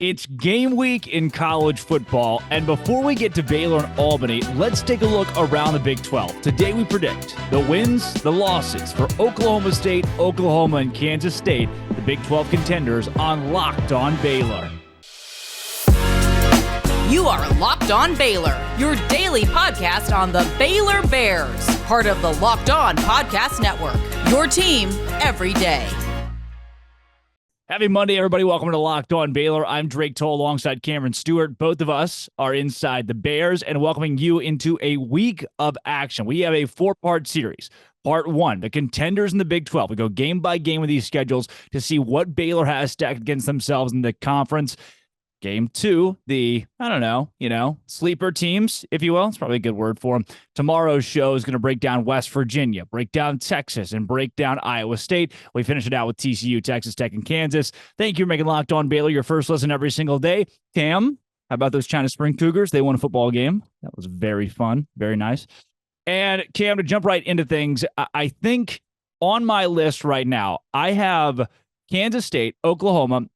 It's game week in college football, and before we get to Baylor and Albany, let's take a look around the Big 12. Today we predict the wins, the losses for Oklahoma State, Oklahoma, and Kansas State, the Big 12 contenders on Locked On Baylor. You are Locked On Baylor, your daily podcast on the Baylor Bears, part of the Locked On Podcast Network, your team every day. Happy Monday, everybody. Welcome to Locked On Baylor. I'm Drake Toll alongside Cameron Stewart. Both of us are inside the Bears and welcoming you into a week of action. We have a four-part series. Part one, the contenders in the Big 12. We go game by game with these schedules to see what Baylor has stacked against themselves in the conference. Game two, the, sleeper teams, if you will. It's probably a good word for them. Tomorrow's show is going to break down West Virginia, break down Texas, and break down Iowa State. We finish it out with TCU, Texas Tech, and Kansas. Thank you for making Locked On Baylor your first listen every single day. Cam, how about those China Spring Cougars? They won a football game. That was very fun, very nice. And Cam, to jump right into things, I think on my list right now, I have Kansas State, Oklahoma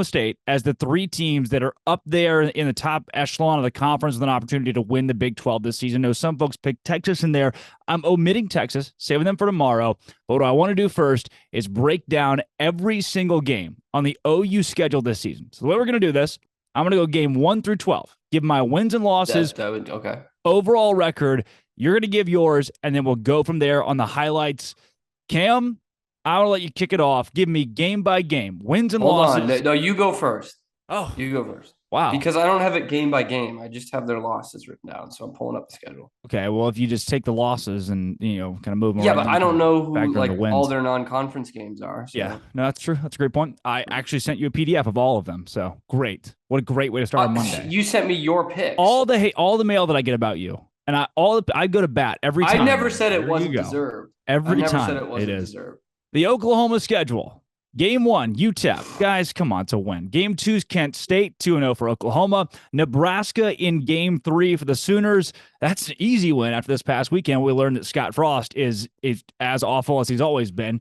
State as the three teams that are up there in the top echelon of the conference with an opportunity to win the Big 12 this season. I know some folks picked Texas in there. I'm omitting Texas, saving them for tomorrow. But what I want to do first is break down every single game on the OU schedule this season. So the way we're going to do this, I'm going to go game 1 through 12, give my wins and losses, Okay. Overall record. You're going to give yours, and then we'll go from there on the highlights. Cam, I will let you kick it off. Give me game by game, wins and losses. Hold on. No, you go first. Oh. You go first. Wow. Because I don't have it game by game. I just have their losses written down, so I'm pulling up the schedule. Okay, well, if you just take the losses and, kind of move them Yeah, around. but I don't know who, the all their non-conference games are. So. Yeah, no, that's true. That's a great point. I actually sent you a PDF of all of them, so great. What a great way to start on Monday. You sent me your picks. All the mail that I get about you. And I go to bat every time. I never said it wasn't deserved. Every time said it wasn't is. deserved. The Oklahoma schedule. Game 1, UTEP. Guys, come on, to win. Game 2 is Kent State, 2-0 for Oklahoma. Nebraska in Game 3 for the Sooners. That's an easy win after this past weekend. We learned that Scott Frost is as awful as he's always been.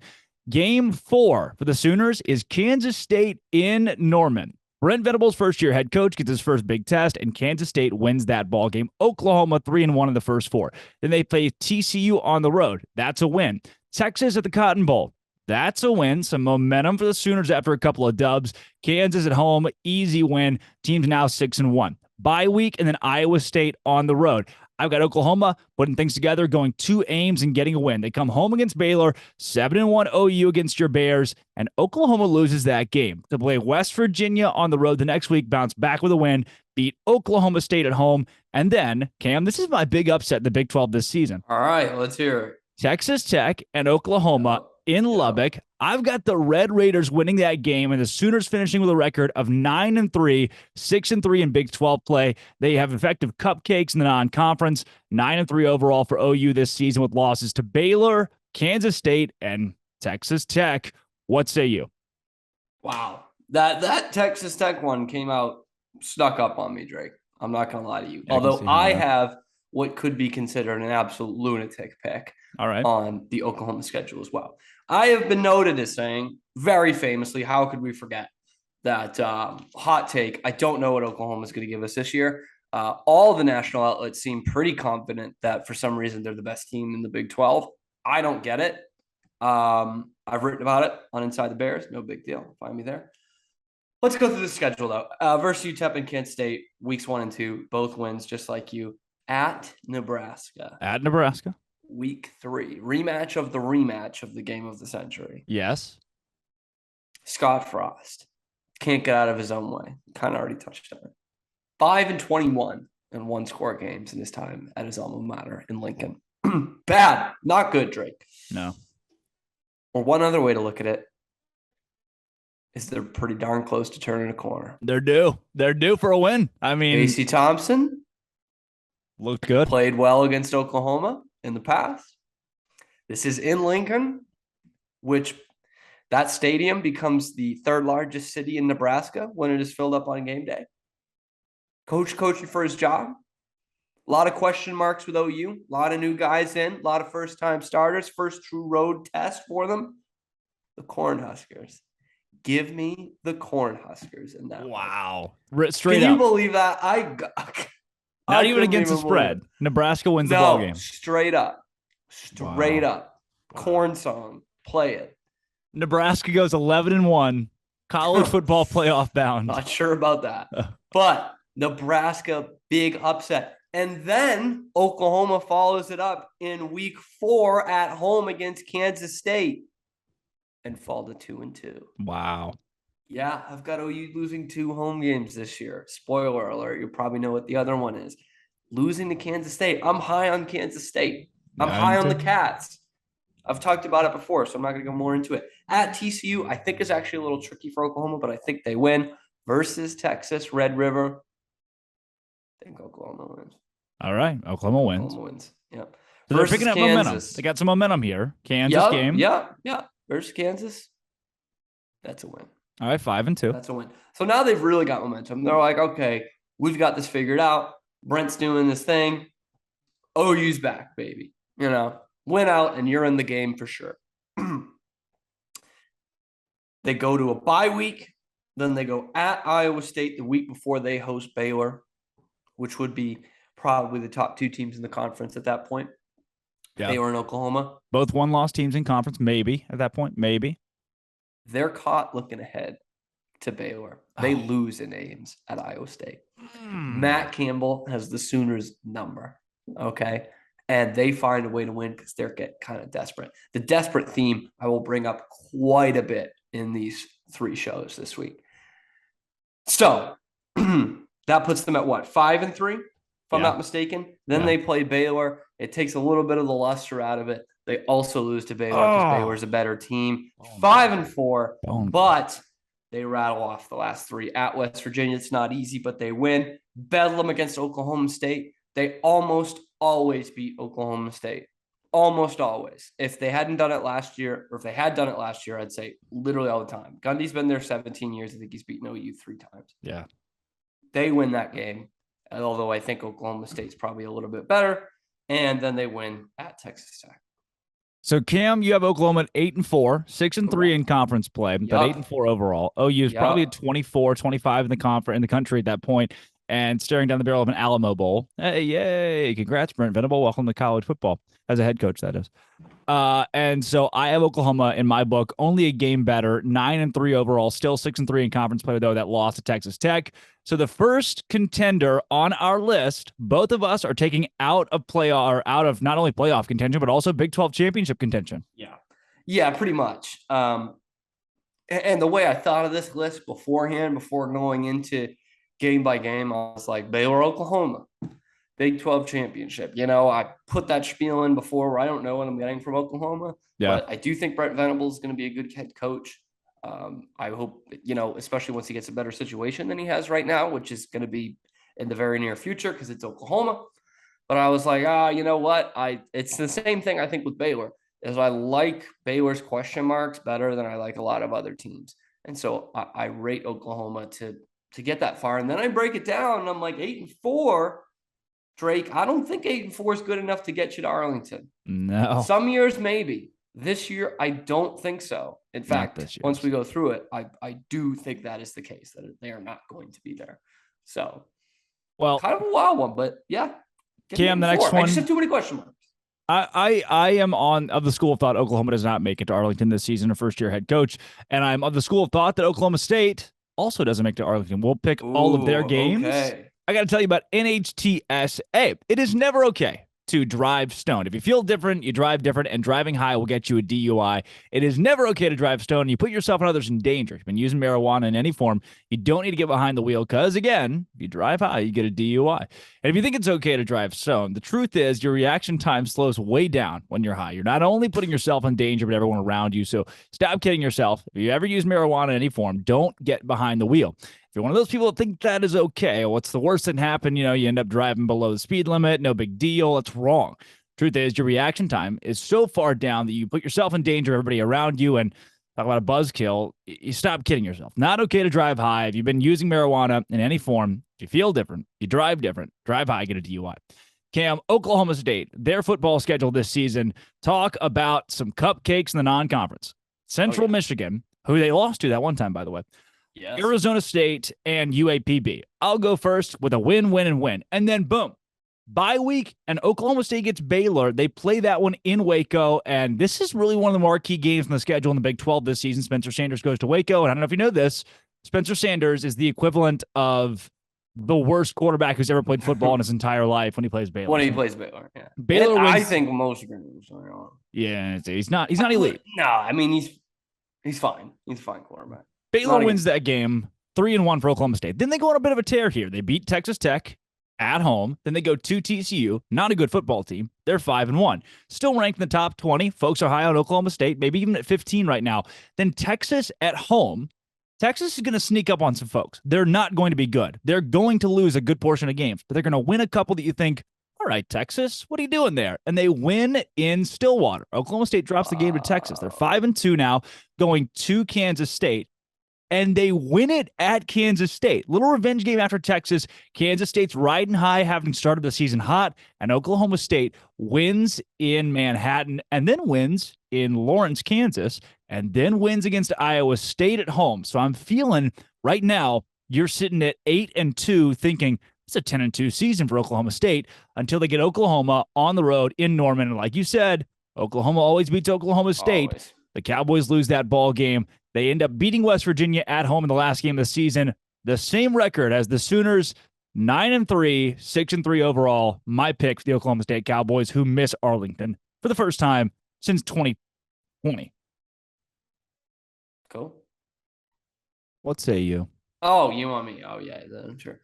Game 4 for the Sooners is Kansas State in Norman. Brent Venables, first-year head coach, gets his first big test, and Kansas State wins that ball game. Oklahoma 3-1 in the first 4. Then they play TCU on the road. That's a win. Texas at the Cotton Bowl. That's a win. Some momentum for the Sooners after a couple of dubs. Kansas at home, easy win. Team's now 6-1. Bye week, and then Iowa State on the road. I've got Oklahoma putting things together, going to Ames and getting a win. They come home against Baylor, 7-1 OU against your Bears, and Oklahoma loses that game to play West Virginia on the road the next week, bounce back with a win, beat Oklahoma State at home, and then, Cam, this is my big upset in the Big 12 this season. All right, let's hear it. Texas Tech and Oklahoma in Lubbock. I've got the Red Raiders winning that game and the Sooners finishing with a record of 9-3, 6-3 in Big 12 play. They have effective cupcakes in the non-conference, 9-3 overall for OU this season with losses to Baylor, Kansas State, and Texas Tech. What say you? Wow. That Texas Tech one snuck up on me, Drake. I'm not going to lie to you. Although I have what could be considered an absolute lunatic pick. All right. On the Oklahoma schedule as well. I have been noted as saying, very famously, how could we forget that hot take? I don't know what Oklahoma is going to give us this year. All the national outlets seem pretty confident that for some reason they're the best team in the Big 12. I don't get it. I've written about it on Inside the Bears. No big deal. Find me there. Let's go through the schedule, though. Versus UTEP and Kent State, weeks 1 and 2, both wins, just like you. At Nebraska. Week 3, rematch of the game of the century. Yes. Scott Frost can't get out of his own way. Kind of already touched on it. 5-21 in one-score games in his time at his alma mater in Lincoln. Bad, not good, Drake. No. Or one other way to look at it is they're pretty darn close to turning a corner. They're due. They're due for a win. I mean, AC Thompson looked good. Played well against Oklahoma in the past. This is in Lincoln, which that stadium becomes the third largest city in Nebraska when it is filled up on game day. Coaching for his job. A lot of question marks with OU. A lot of new guys in. A lot of first-time starters. First true road test for them. The Cornhuskers Give me the Cornhuskers in that. Wow. Straight Can up. you believe that? Not even couldn't against the spread. Nebraska wins the ball game. Straight up. Straight Wow. up. Corn song. Play it. Nebraska goes 11-1. College football playoff bound. Not sure about that. But Nebraska, big upset. And then Oklahoma follows it up in week 4 at home against Kansas State and fall to 2-2. Wow. Yeah, I've got OU losing 2 home games this year. Spoiler alert, you probably know what the other one is. Losing to Kansas State. I'm high on Kansas State. I'm high on the Cats. I've talked about it before, so I'm not going to go more into it. At TCU, I think is actually a little tricky for Oklahoma, but I think they win. Versus Texas, Red River. I think Oklahoma wins. All right, Oklahoma wins. Oklahoma wins. Yep. So they're picking up momentum. They got some momentum here. Kansas game. Yeah. Versus Kansas. That's a win. All right, 5-2. That's a win. So now they've really got momentum. They're like, okay, we've got this figured out. Brent's doing this thing. OU's back, baby. Win out and you're in the game for sure. They go to a bye week. Then they go at Iowa State the week before they host Baylor, which would be probably the top 2 teams in the conference at that point. Yeah. Baylor and Oklahoma. Both one-loss teams in conference, maybe, at that point, maybe. They're caught looking ahead to Baylor. They lose in Ames at Iowa State. Matt Campbell has the Sooners number, okay? And they find a way to win because they're getting kind of desperate. The desperate theme I will bring up quite a bit in these 3 shows this week. So that puts them at what? 5-3, if I'm not mistaken. Then they play Baylor. It takes a little bit of the luster out of it. They also lose to Baylor because Baylor's a better team. 5-4, but they rattle off the last 3. At West Virginia, it's not easy, but they win. Bedlam against Oklahoma State. They almost always beat Oklahoma State. Almost always. If they hadn't done it last year, or if they had done it last year, I'd say literally all the time. Gundy's been there 17 years. I think he's beaten OU 3 times. Yeah. They win that game, although I think Oklahoma State's probably a little bit better. And then they win at Texas Tech. So, Cam, you have Oklahoma at 8-4, 6-3 in conference play, but 8-4 overall. OU is probably at 24, 25 in the country at that point, and staring down the barrel of an Alamo Bowl. Hey, yay! Congrats, Brent Venable. Welcome to college football as a head coach. That is. And so I have Oklahoma in my book, only a game better, 9-3 overall, still 6-3 in conference play, though that loss to Texas Tech. So the first contender on our list, both of us are taking out of not only playoff contention, but also Big 12 championship contention. Yeah, pretty much. And the way I thought of this list beforehand, before going into game by game, I was like, Baylor, Oklahoma, Big 12 championship. I put that spiel in before where I don't know what I'm getting from Oklahoma. Yeah. But I do think Brent Venables is going to be a good head coach. I hope, especially once he gets a better situation than he has right now, which is going to be in the very near future because it's Oklahoma. But I was like, you know what? It's the same thing I think with Baylor, is I like Baylor's question marks better than I like a lot of other teams. And so I rate Oklahoma to get that far. And then I break it down and I'm like 8-4, Drake. I don't think 8-4 is good enough to get you to Arlington. No. Some years, maybe. This year, I don't think so. In fact, once we go through it, I do think that is the case, that they are not going to be there. So, kind of a wild one, but yeah. Cam, the next one. I just have too many question marks. I am of the school of thought Oklahoma does not make it to Arlington this season, a first-year head coach. And I'm of the school of thought that Oklahoma State also doesn't make it to Arlington. We'll pick all of their games. Okay. I got to tell you about NHTSA. It is never okay to drive stoned. If you feel different, you drive different, and driving high will get you a DUI. It is never okay to drive stoned. You put yourself and others in danger. If you've been using marijuana in any form, you don't need to get behind the wheel because, again, if you drive high, you get a DUI. And if you think it's okay to drive stoned, the truth is your reaction time slows way down when you're high. You're not only putting yourself in danger, but everyone around you. So stop kidding yourself. If you ever use marijuana in any form, don't get behind the wheel. If you're one of those people that think that is okay, what's the worst that can happen? You end up driving below the speed limit. No big deal. It's wrong. Truth is, your reaction time is so far down that you put yourself in danger, everybody around you, and talk about a buzzkill. You stop kidding yourself. Not okay to drive high. If you've been using marijuana in any form, if you feel different, you drive different, drive high, get a DUI. Cam, Oklahoma State, their football schedule this season, talk about some cupcakes in the non-conference. Central Michigan who they lost to that one time, by the way. Yes. Arizona State and UAPB. I'll go first with a win, win, and win. And then boom, bye week, and Oklahoma State gets Baylor. They play that one in Waco, and this is really one of the marquee games in the schedule in the Big 12 this season. Spencer Sanders goes to Waco, and I don't know if you know this, Spencer Sanders is the equivalent of the worst quarterback who's ever played football in his entire life when he plays Baylor. When he plays Baylor, yeah. Baylor wins, I think most are going to. Yeah, he's not elite. No, I mean he's fine. He's a fine quarterback. Baylor wins that game 3-1 for Oklahoma State. Then they go on a bit of a tear here. They beat Texas Tech at home. Then they go to TCU, not a good football team. They're 5-1. Still ranked in the top 20. Folks are high on Oklahoma State, maybe even at 15 right now. Then Texas at home. Texas is going to sneak up on some folks. They're not going to be good. They're going to lose a good portion of games, but they're going to win a couple that you think, all right, Texas, what are you doing there? And they win in Stillwater. Oklahoma State drops the game to Texas. They're 5-2 now, going to Kansas State. And they win it at Kansas State. Little revenge game after Texas. Kansas State's riding high, having started the season hot, and Oklahoma State wins in Manhattan and then wins in Lawrence, Kansas, and then wins against Iowa State at home. So I'm feeling right now you're sitting at 8-2 thinking it's a 10-2 season for Oklahoma State until they get Oklahoma on the road in Norman. And like you said, Oklahoma always beats Oklahoma State. Always. The Cowboys lose that ball game. They end up beating West Virginia at home in the last game of the season. The same record as the Sooners, 9-3, 6-3 overall. My pick for the Oklahoma State Cowboys, who miss Arlington for the first time since 2020. Cool. What say you? Oh, you want me? Oh, yeah, I'm sure.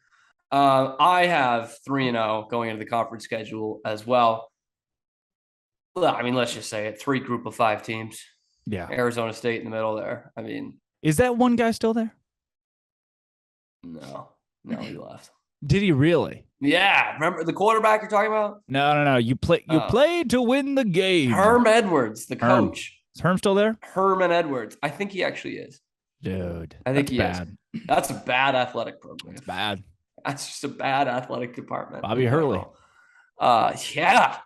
I have 3-0 going into the conference schedule as well. Well, I mean, let's just say it. 3 group of 5 teams. Yeah. Arizona State in the middle there. I mean. Is that one guy still there? No, he left. Did he really? Yeah. Remember the quarterback you're talking about? No. You played to win the game. Herm Edwards, the coach. Is Herm still there? Herman Edwards. I think he actually is. Dude. I think he bad. is. That's a bad athletic program. It's bad. That's just a bad athletic department. Bobby Hurley. Yeah.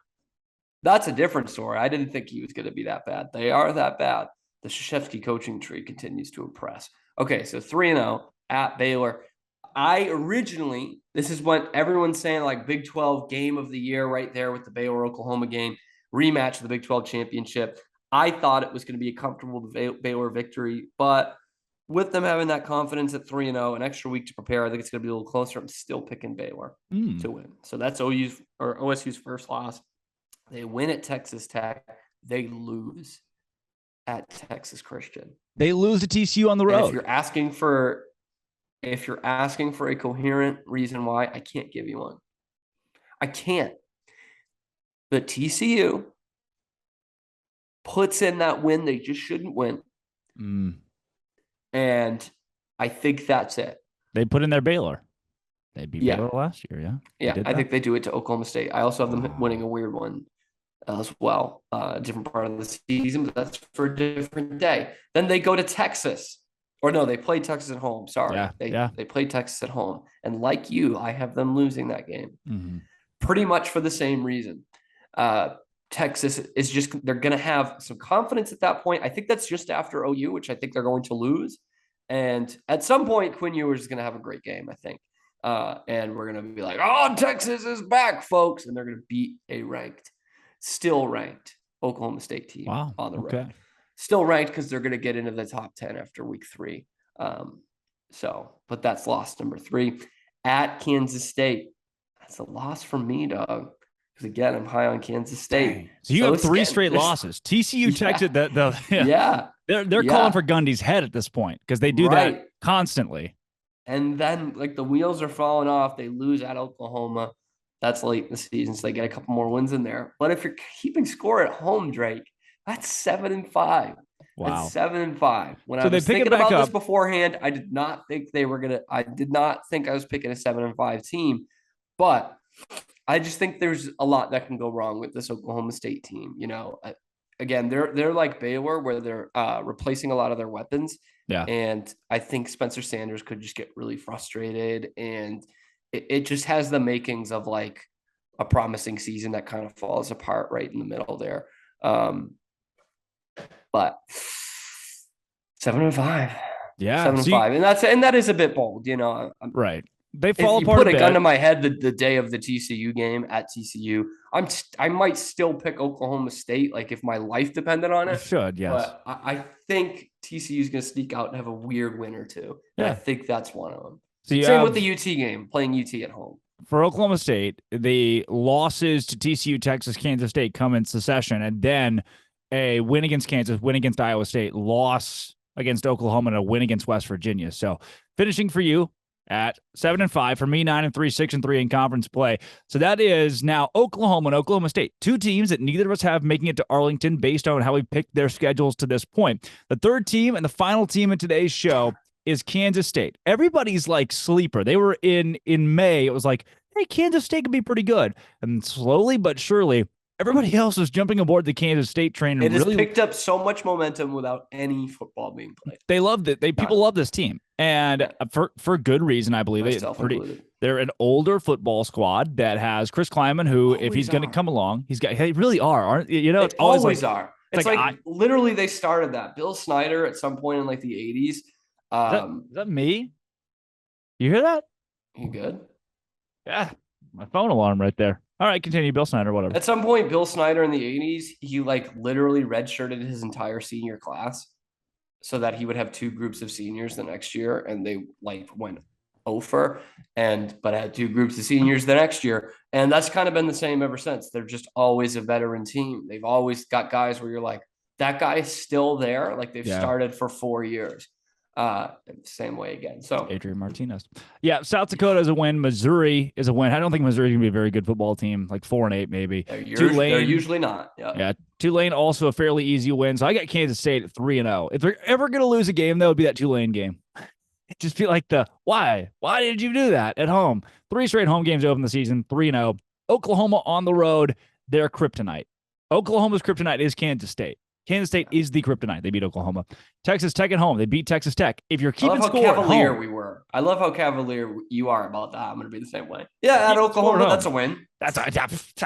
That's a different story. I didn't think he was going to be that bad. They are that bad. The Krzyzewski coaching tree continues to impress. Okay, so 3-0 at Baylor. This is what everyone's saying, like Big 12 game of the year right there with the Baylor-Oklahoma game, rematch of the Big 12 championship. I thought it was going to be a comfortable Baylor victory, but with them having that confidence at 3-0, an extra week to prepare, I think it's going to be a little closer. I'm still picking Baylor to win. So that's OSU's first loss. They win at Texas Tech. They lose at Texas Christian. They lose to TCU on the road. And if you're asking for a coherent reason why, I can't give you one. I can't. But TCU puts in that win they just shouldn't win. And I think that's it. They put in their Baylor. They beat Baylor last year, yeah? Yeah, I think they do it to Oklahoma State. I also have them winning a weird one as well, a different part of the season, but that's for a different day. Then they go to Texas. Or no, they play Texas at home. Sorry. They play Texas at home. And like you, I have them losing that game. Pretty much for the same reason. Texas is just, they're going to have some confidence at that point. I think that's just after OU, which I think they're going to lose. And at some point, Quinn Ewers is going to have a great game, I think. And we're going to be like, oh, Texas is back, folks. And they're going to beat a still ranked Oklahoma State team on the road. Still ranked because they're going to get into the top 10 after week 3. But that's loss number 3 at Kansas State. That's a loss for me, dog. Because again, I'm high on Kansas State. Dang. So you have 3 straight losses. TCU texted that. They're calling for Gundy's head at this point because they do that constantly. And then like the wheels are falling off. They lose at Oklahoma. That's late in the season, so they get a couple more wins in there. But if you're keeping score at home, Drake, that's 7-5. Wow. That's 7-5. When I was thinking about this beforehand, I did not think I was picking a 7-5 team. But I just think there's a lot that can go wrong with this Oklahoma State team. You know, again, they're like Baylor where they're replacing a lot of their weapons. Yeah. And I think Spencer Sanders could just get really frustrated, and it just has the makings of like a promising season that kind of falls apart right in the middle there. But 7-5. Yeah. 7-5. And that is a bit bold, Right. They If fall you apart put a a bit. gun to my head the day of the TCU game at TCU, I might still pick Oklahoma State, like if my life depended on You it. should, yes. But I think TCU is going to sneak out and have a weird win or two. And I think that's one of them. So Same with the UT game, playing UT at home. For Oklahoma State, the losses to TCU, Texas, Kansas State come in succession, and then a win against Kansas, win against Iowa State, loss against Oklahoma, and a win against West Virginia. So finishing for you at 7-5, for me 9-3, 6-3 in conference play. So that is now Oklahoma and Oklahoma State, two teams that neither of us have making it to Arlington based on how we picked their schedules to this point. The third team and the final team in today's show is Kansas State. Everybody's like sleeper. They were in May. It was like, hey, Kansas State could be pretty good. And slowly but surely, everybody else is jumping aboard the Kansas State train. It has picked up so much momentum without any football being played. They loved it. People love this team. And for good reason, I believe. They're an older football squad that has Chris Kleiman, who, if he's going to come along, they really are, aren't you? It's always are. It's like literally they started that. Bill Snyder at some point in like the 80s. Is that me? You hear that? You good? Yeah, my phone alarm right there. All right, continue. Bill Snyder, whatever. At some point, Bill Snyder in the 80s, he like literally redshirted his entire senior class so that he would have two groups of seniors the next year, and they like went over but had two groups of seniors the next year. And that's kind of been the same ever since. They're just always a veteran team. They've always got guys where you're like, that guy is still there. Like they've started for 4 years. Same way again. So Adrian Martinez. Yeah, South Dakota is a win. Missouri is a win. I don't think Missouri is going to be a very good football team, like 4-8 maybe. They're usually not. Yeah. Tulane also a fairly easy win. So I got Kansas State at 3-0. If they're ever going to lose a game, that would be that Tulane game. It just feel like why? Why did you do that at home? 3 straight home games open the season, 3-0. Oklahoma on the road, they're kryptonite. Oklahoma's kryptonite is Kansas State. Kansas State is the kryptonite. They beat Oklahoma. Texas Tech at home. They beat Texas Tech. If you're keeping score at home, we were. I love how cavalier you are about that. I'm going to be the same way. Yeah, at Oklahoma, that's a win.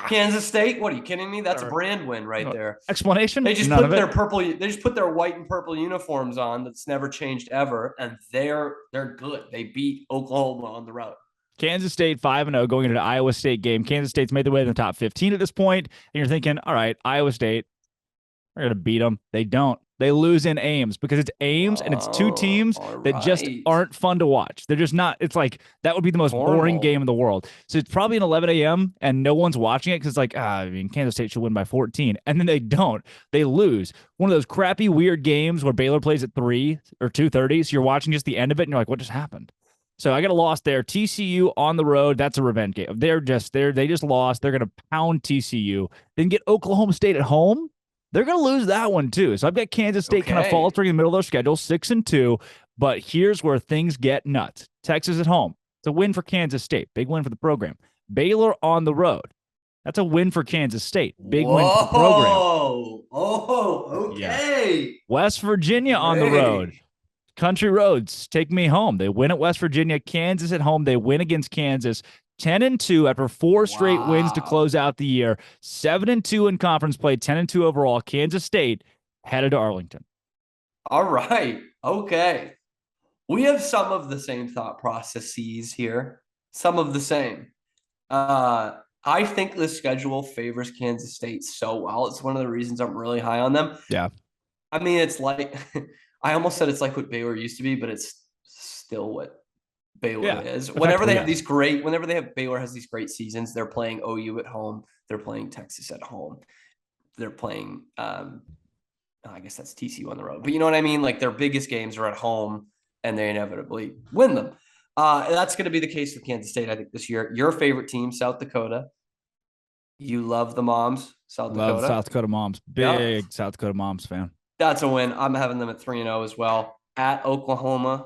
Kansas State. What are you kidding me? That's a brand win right there. Explanation? They just put their purple. They just put their white and purple uniforms on. That's never changed ever, and they're good. They beat Oklahoma on the road. Kansas State 5-0 going into the Iowa State game. Kansas State's made their way to the top 15 at this point, and you're thinking, all right, Iowa State, we're going to beat them. They don't. They lose in Ames because it's Ames and it's two teams that just aren't fun to watch. They're just not. It's like that would be the most boring game in the world. So it's probably an 11 a.m. and no one's watching it because it's like, Kansas State should win by 14. And then they don't. They lose. One of those crappy, weird games where Baylor plays at 3 or 2:30. So you're watching just the end of it and you're like, what just happened? So I got a loss there. TCU on the road. That's a revenge game. They just lost. They're going to pound TCU. Then get Oklahoma State at home. They're going to lose that one, too. So I've got Kansas State kind of faltering in the middle of their schedule, 6-2. But here's where things get nuts. Texas at home. It's a win for Kansas State. Big win for the program. Baylor on the road. That's a win for Kansas State. Big win for the program. Oh, okay. Yeah. West Virginia on the road. Country roads take me home. They win at West Virginia. Kansas at home. They win against Kansas. 10-2 after 4 straight wins to close out the year. 7-2 in conference play, 10-2 overall. Kansas State headed to Arlington. All right. Okay. We have some of the same thought processes here. Some of the same. I think the schedule favors Kansas State so well. It's one of the reasons I'm really high on them. Yeah. I mean, it's like I almost said it's like what Baylor used to be, but it's still what Baylor is. Whenever Baylor has these great seasons, they're playing OU at home. They're playing Texas at home. They're playing, I guess that's TCU on the road. But you know what I mean? Like their biggest games are at home, and they inevitably win them. That's going to be the case with Kansas State, I think, this year. Your favorite team, South Dakota. You love the Moms, South Dakota. Love South Dakota Moms. Big South Dakota Moms fan. That's a win. I'm having them at 3-0 as well. At Oklahoma,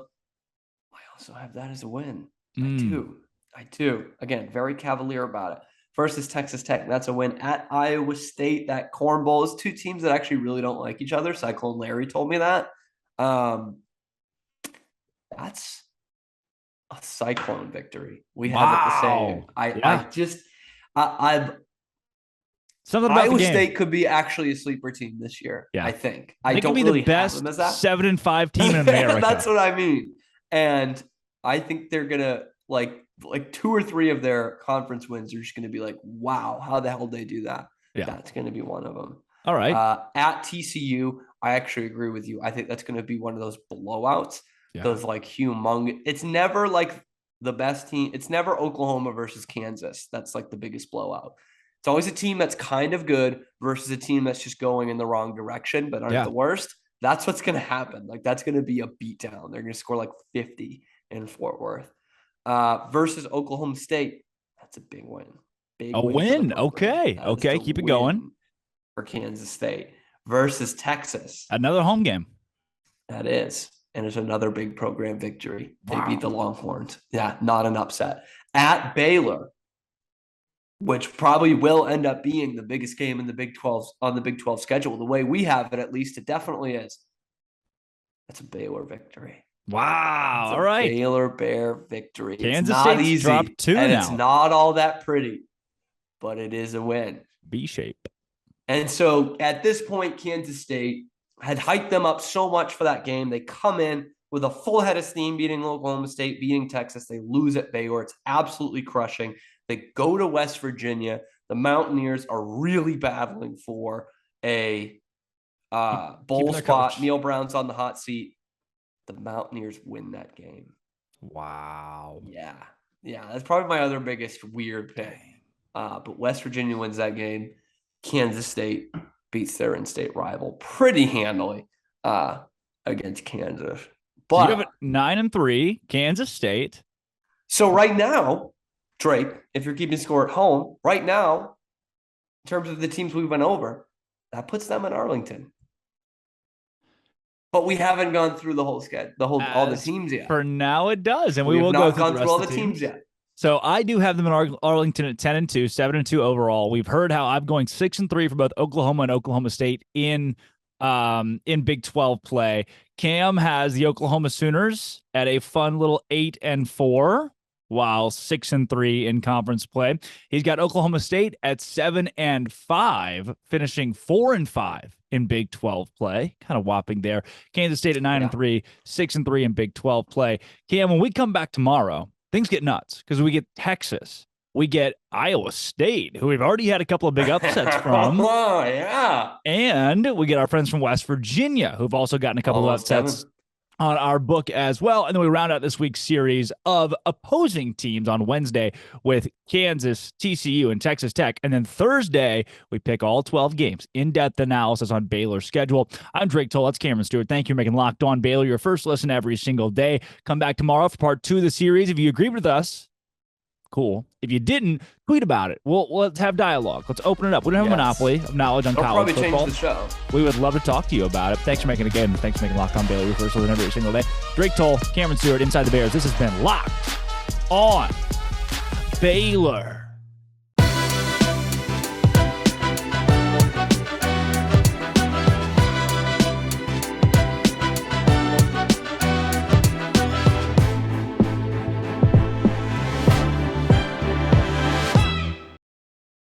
I also have that as a win. I do. Again, very cavalier about it. First is Texas Tech. That's a win. At Iowa State, that Corn Bowl is two teams that actually really don't like each other. Cyclone Larry told me that. That's a Cyclone victory. We have it the same. Something about Iowa the game. State could be actually a sleeper team this year. Yeah. I think. They don't could be really the best have them as that. 7-5 team in America. That's what I mean. And I think they're gonna like 2 or 3 of their conference wins are just gonna be like, wow, how the hell did they do that? Yeah. That's gonna be one of them. All right. At TCU, I actually agree with you. I think that's gonna be one of those blowouts. Yeah. Those like humongous. It's never like the best team. It's never Oklahoma versus Kansas. That's like the biggest blowout. It's always a team that's kind of good versus a team that's just going in the wrong direction, but aren't the worst. That's what's going to happen. Like, that's going to be a beatdown. They're going to score like 50 in Fort Worth. Versus Oklahoma State. That's a big win. A win. Okay. Okay. Keep it going. For Kansas State. Versus Texas. Another home game. That is. And it's another big program victory. They beat the Longhorns. Yeah, not an upset. At Baylor, which probably will end up being the biggest game in the Big 12 on the Big 12 schedule. The way we have it, at least, it definitely is. That's a Baylor victory. Wow. All right. Baylor Bear victory. Kansas State's easy, dropped 2 and now. It's not all that pretty, but it is a win. B shape. And so at this point, Kansas State had hyped them up so much for that game. They come in with a full head of steam, beating Oklahoma State, beating Texas. They lose at Baylor. It's absolutely crushing. They go to West Virginia. The Mountaineers are really battling for a bowl spot. Coach. Neil Brown's on the hot seat. The Mountaineers win that game. Wow. Yeah. That's probably my other biggest weird pick. But West Virginia wins that game. Kansas State beats their in-state rival pretty handily against Kansas. But so you have it 9-3, Kansas State. So right now, Drake, if you're keeping score at home, right now, in terms of the teams we went over, that puts them in Arlington. But we haven't gone through the whole schedule, all the teams yet. For now, it does, and we will not go gone through all the teams yet. So I do have them in Arlington at 10-2, 7-2 overall. We've heard how I'm going 6-3 for both Oklahoma and Oklahoma State in Big 12 play. Cam has the Oklahoma Sooners at a fun little 8-4, while 6-3 in conference play. He's got Oklahoma State at 7-5, finishing 4-5 in Big 12 play. Kind of whopping there. Kansas State at 9-3, 6-3 in Big 12 play. Cam, when we come back tomorrow, things get nuts because we get Texas. We get Iowa State, who we've already had a couple of big upsets from. Oh, yeah. And we get our friends from West Virginia, who've also gotten a couple of upsets on our book as well. And then we round out this week's series of opposing teams on Wednesday with Kansas, TCU, and Texas Tech. And then Thursday, we pick all 12 games. In-depth analysis on Baylor's schedule. I'm Drake Toll. That's Cameron Stewart. Thank you for making Locked On Baylor your first listen every single day. Come back tomorrow for part 2 of the series. If you agreed with us, cool. If you didn't, tweet about it. Let's have dialogue. Let's open it up. We don't have a monopoly of knowledge on college football. Probably change the show. We would love to talk to you about it. Thanks for making Locked On Baylor your first listen every single day. Drake Toll, Cameron Stewart, Inside the Bears. This has been Locked On Baylor.